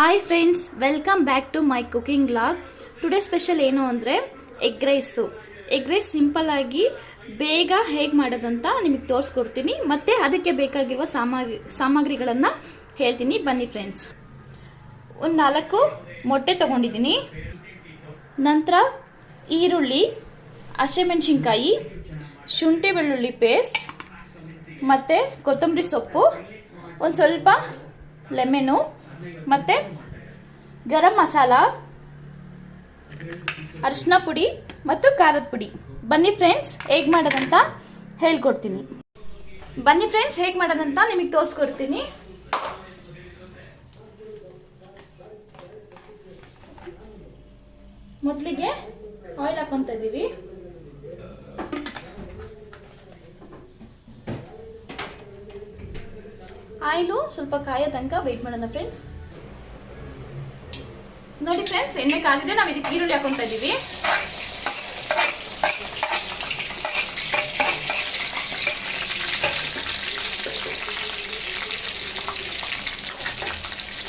Hi friends, welcome back to my cooking vlog. Today special ಏನು ಅಂದರೆ egg rice. Egg rice simple ಆಗಿ ಬೇಗ ಹೇಗೆ ಮಾಡೋದು ಅಂತ ನಿಮಗೆ ತೋರಿಸ್ಕೊಡ್ತೀನಿ. ಮತ್ತು ಅದಕ್ಕೆ ಬೇಕಾಗಿರುವ ಸಾಮಗ್ರಿಗಳನ್ನು ಹೇಳ್ತೀನಿ. ಬನ್ನಿ ಫ್ರೆಂಡ್ಸ್. ಒಂದು 4 ಮೊಟ್ಟೆ ತೊಗೊಂಡಿದ್ದೀನಿ. ನಂತರ ಈರುಳ್ಳಿ, ಹಸಿಮೆಣಸಿನ್ಕಾಯಿ, ಶುಂಠಿ ಬೆಳ್ಳುಳ್ಳಿ ಪೇಸ್ಟ್ ಮತ್ತು ಕೊತ್ತಂಬರಿ ಸೊಪ್ಪು, ಒಂದು ಸ್ವಲ್ಪ ಲೆಮನು ಮತ್ತು ಗರಂ ಮಸಾಲ, ಅರಿಶಿನ ಪುಡಿ ಮತ್ತು ಖಾರದ ಪುಡಿ. ಬನ್ನಿ ಫ್ರೆಂಡ್ಸ್, ಹೇಗೆ ಮಾಡೋದಂತ ಹೇಳ್ಕೊಡ್ತೀನಿ. ಬನ್ನಿ ಫ್ರೆಂಡ್ಸ್, ಹೇಗೆ ಮಾಡೋದಂತ ನಿಮಗೆ ತೋರಿಸ್ಕೊಡ್ತೀನಿ. ಮೊದಲಿಗೆ ಆಯಿಲ್ ಹಾಕೊತಾ ಇದ್ದೀವಿ. ಆಯಿಲು ಸ್ವಲ್ಪ ಕಾಯೋ ತನಕ ವೆಯ್ಟ್ ಮಾಡೋಣ ಫ್ರೆಂಡ್ಸ್. ನೋಡಿ ಫ್ರೆಂಡ್ಸ್, ಎಣ್ಣೆ ಕಾದಿದೆ. ನಾವು ಇದಕ್ಕೆ ಈರುಳ್ಳಿ ಹಾಕೊತಾ ಇದ್ದೀವಿ.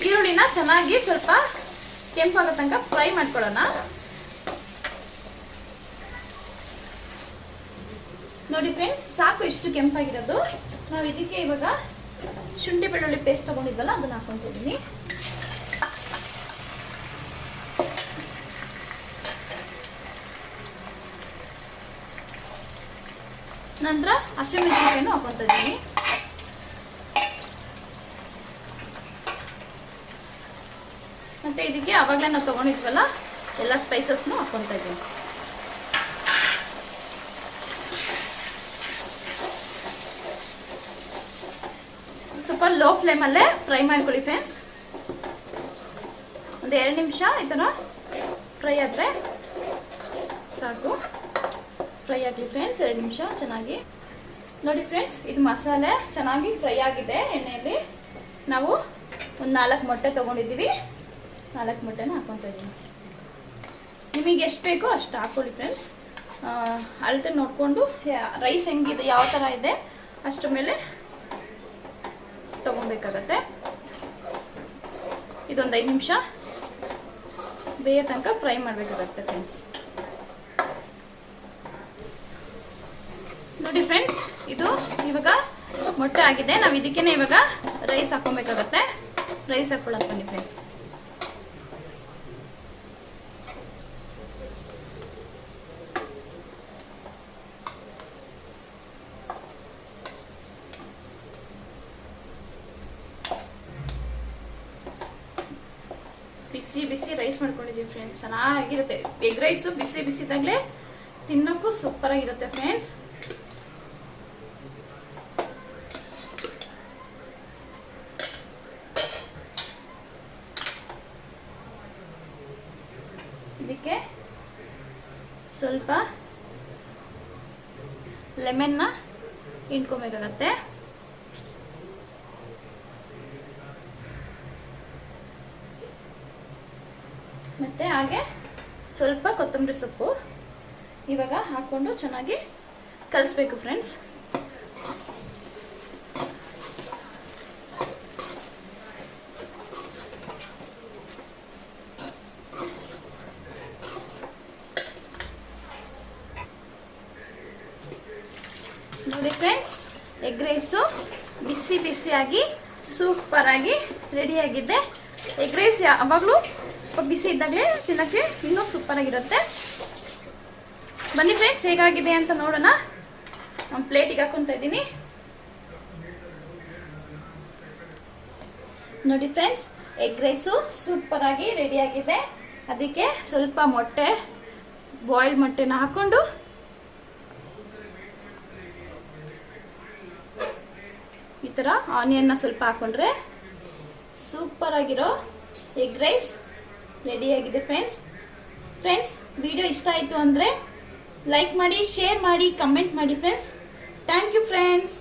ಈರುಳ್ಳಿನ ಚೆನ್ನಾಗಿ ಸ್ವಲ್ಪ ಕೆಂಪಾಗೋ ತನಕ ಫ್ರೈ ಮಾಡ್ಕೊಳ್ಳೋಣ. ನೋಡಿ ಫ್ರೆಂಡ್ಸ್, ಸಾಕು ಇಷ್ಟು ಕೆಂಪಾಗಿರೋದು. ನಾವು ಇದಕ್ಕೆ ಇವಾಗ ಶುಂಠಿ ಬೆಳ್ಳುಳ್ಳಿ ಪೇಸ್ಟ್ ತಗೊಂಡಿದ್ದಲ್ಲ, ಅದನ್ನ ಹಾಕೊಂತಿದ್ದೀನಿ. ನಂತರ ಹಸಿಮೆಣಸಿನಕಾಯಿನೂ ಹಾಕೊಂತ ಇದ್ದೀನಿ. ಮತ್ತೆ ಇದಕ್ಕೆ ಆವಾಗಲೇ ನಾವು ತಗೊಂಡಿದ್ವಲ್ಲ ಎಲ್ಲ ಸ್ಪೈಸಸ್ನು ಹಾಕೊಂತ ಇದ್ದೀನಿ. ಸ್ವಲ್ಪ ಲೋ ಫ್ಲೇಮಲ್ಲೇ ಫ್ರೈ ಮಾಡ್ಕೊಳ್ಳಿ ಫ್ರೆಂಡ್ಸ್. ಒಂದು 2 ನಿಮಿಷ ಈ ಥರ ಫ್ರೈ ಆದರೆ ಸಾಕು. ಫ್ರೈ ಆಗಲಿ ಫ್ರೆಂಡ್ಸ್, 2 ನಿಮಿಷ ಚೆನ್ನಾಗಿ. ನೋಡಿ ಫ್ರೆಂಡ್ಸ್, ಇದು ಮಸಾಲೆ ಚೆನ್ನಾಗಿ ಫ್ರೈ ಆಗಿದೆ ಎಣ್ಣೆಯಲ್ಲಿ. ನಾವು ಒಂದು 4 ಮೊಟ್ಟೆ ತೊಗೊಂಡಿದ್ದೀವಿ. 4 ಮೊಟ್ಟೆನ ಹಾಕೊತಾ ಇದ್ದೀನಿ. ನಿಮಗೆ ಎಷ್ಟು ಬೇಕೋ ಅಷ್ಟು ಹಾಕ್ಕೊಳ್ಳಿ ಫ್ರೆಂಡ್ಸ್. ಅಳತೆ ನೋಡಿಕೊಂಡು ರೈಸ್ ಹೆಂಗಿದೆ, ಯಾವ ಥರ ಇದೆ ಅಷ್ಟರ ಮೇಲೆ ತಗೊಬೇಕಾಗತ್ತೆ. ಇದೊಂದು 5 ನಿಮಿಷ ಬೇಯ ತನಕ ಫ್ರೈ ಮಾಡಬೇಕಾಗತ್ತೆ ಫ್ರೆಂಡ್ಸ್. ನೋಡಿ ಫ್ರೆಂಡ್ಸ್, ಇದು ಇವಾಗ ಮೊಟ್ಟೆ ಆಗಿದೆ. ನಾವು ಇದಕ್ಕೇನೆ ಇವಾಗ ರೈಸ್ ಹಾಕೊಬೇಕಾಗತ್ತೆ. ರೈಸ್ ಹಾಕೊಳ್ಳೋದು ಬನ್ನಿ ಫ್ರೆಂಡ್ಸ್. ಬಿಸಿ ಬಿಸಿ ರೈಸ್ ಮಾಡ್ಕೊಂಡಿದ್ದೀವಿ ಫ್ರೆಂಡ್ಸ್. ಚೆನ್ನಾಗಿರುತ್ತೆ ಎಗ್ ರೈಸು. ಬಿಸಿ ಬಿಸಿದಾಗಲೇ ತಿನ್ನೋಕ್ಕೂ ಸೂಪರ್ ಆಗಿರುತ್ತೆ ಫ್ರೆಂಡ್ಸ್. ಇದಕ್ಕೆ ಸ್ವಲ್ಪ ಲೆಮನ್ನ ಹಿಂಡ್ಕೊಬೇಕಾಗತ್ತೆ. ಮತ್ತೆ ಹಾಗೆ ಸ್ವಲ್ಪ ಕೊತ್ತಂಬರಿ ಸೊಪ್ಪು ಇವಾಗ ಹಾಕೊಂಡು ಚೆನ್ನಾಗಿ ಕಲಿಸ್ಬೇಕು ಫ್ರೆಂಡ್ಸ್. ನೋಡಿ ಫ್ರೆಂಡ್ಸ್, ಎಗ್ ರೈಸು ಬಿಸಿ ಬಿಸಿಯಾಗಿ ಸೂಪರ್ ಆಗಿ ರೆಡಿಯಾಗಿದೆ. ಎಗ್ ರೈಸ್ ಯಾವಾಗಲೂ ಸ್ವಲ್ಪ ಬಿಸಿ ಇದ್ದಾಗಲೇ ತಿನ್ನೋಕ್ಕೆ ಇನ್ನೂ ಸೂಪರ್ ಆಗಿರುತ್ತೆ. ಬನ್ನಿ ಫ್ರೆಂಡ್ಸ್, ಹೇಗಾಗಿದೆ ಅಂತ ನೋಡೋಣ. ನಾನು ಪ್ಲೇಟಿಗೆ ಹಾಕೊತಾ ಇದ್ದೀನಿ. ನೋಡಿ ಫ್ರೆಂಡ್ಸ್, ಎಗ್ ರೈಸು ಸೂಪರ್ ಆಗಿ ರೆಡಿಯಾಗಿದೆ. ಅದಕ್ಕೆ ಸ್ವಲ್ಪ ಮೊಟ್ಟೆ, ಬಾಯ್ಲ್ಡ್ ಮೊಟ್ಟೆನ ಹಾಕ್ಕೊಂಡು ಈ ಥರ ಆನಿಯನ್ನ ಸ್ವಲ್ಪ ಹಾಕೊಂಡ್ರೆ ಸೂಪರ್ ಆಗಿರೋ ಎಗ್ ರೈಸ್ ರೆಡಿಯಾಗಿದೆ ಫ್ರೆಂಡ್ಸ್. ವಿಡಿಯೋ ಇಷ್ಟ ಆಯಿತು ಅಂದರೆ ಲೈಕ್ ಮಾಡಿ, ಶೇರ್ ಮಾಡಿ, ಕಮೆಂಟ್ ಮಾಡಿ ಫ್ರೆಂಡ್ಸ್. Thank you friends.